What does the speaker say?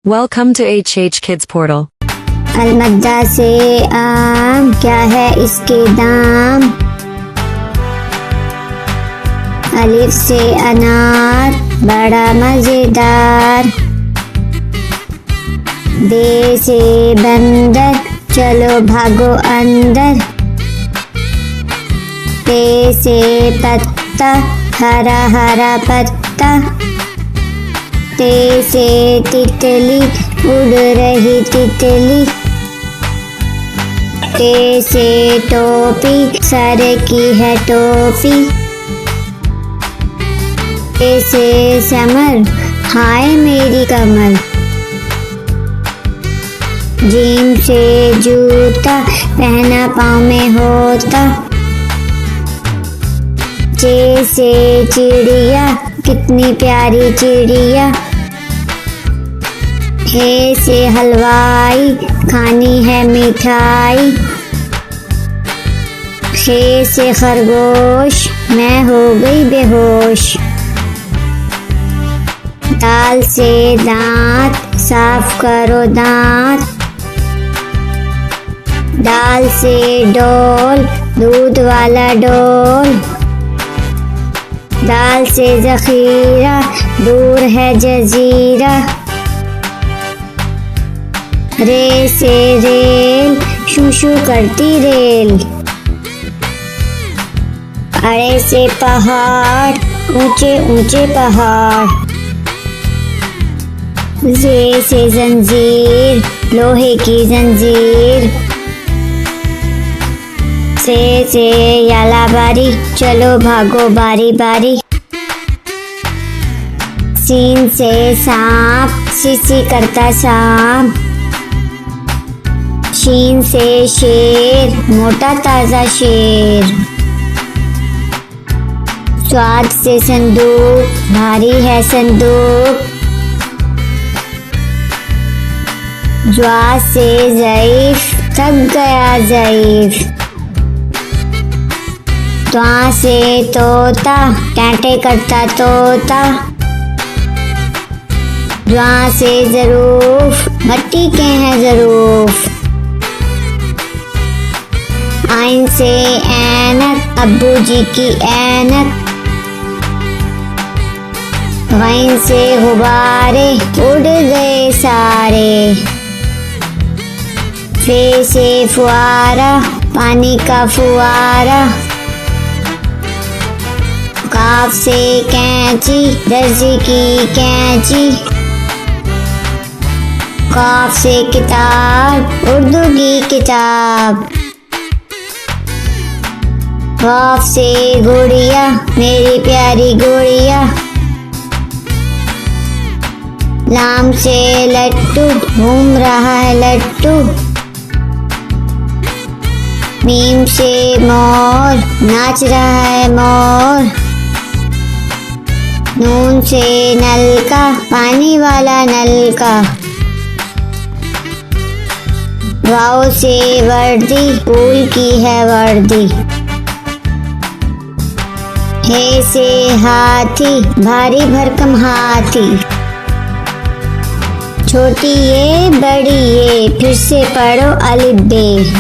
Welcome to HHKIDSPORTAL. अलमद्दा से आम, क्या है इसके दाम। अलिफ से अनार, बड़ा मजेदार। बे से बंदर, चलो भागो अंदर। पे से पत्ता, हरा हरा पत्ता। ते से तितली, उड़ रही तितली। टे से टोपी, सर की है टोपी। टे से समर, हाय मेरी कमर। जीम से जूता, पहना पाँव में होता। चे से चिड़िया, कितनी प्यारी चिड़िया। हे से हलवाई, खानी है मिठाई। हे से खरगोश, मैं हो गई बेहोश। दाल से दांत, साफ करो दांत। दाल से डोल, दूध वाला डोल। दाल से जखीरा, दूर है जजीरा। रे से रेल, शू शू करती रेल। अरे से पहाड़, ऊंचे ऊंचे पहाड़। जे से जंजीर, लोहे की जंजीर। से याला बारी, चलो भागो बारी बारी। सीन से सांप, सी करता सांप। शीन से शेर, मोटा ताजा शेर। स्वाद से संदूक, भारी है संदूक। ज्वा से ज़ईफ, थक गया ज़ईफ। त्वा से तोता, कांटे करता तोता। ज्वा से ज़रूफ, मट्टी के हैं ज़रूफ। आइन से ऐनक, अब्बू जी की ऐनक। गैन से गुब्बारे, उड़ गए सारे। फे से फुआरा, पानी का फुआरा। काफ से कैंची, दर्जी की कैंची। काफ से किताब, उर्दू की किताब। काफ से गुड़िया, मेरी प्यारी गुड़िया। लाम से लट्टू, घूम रहा है लट्टू। मीम से मोर, नाच रहा है मोर। नून से नलका, पानी वाला नलका। वाव से वर्दी, फूल की है वर्दी। हे से हाथी, भारी भरकम हाथी। छोटी ये बड़ी ये, फिर से पढ़ो अलिफ बे।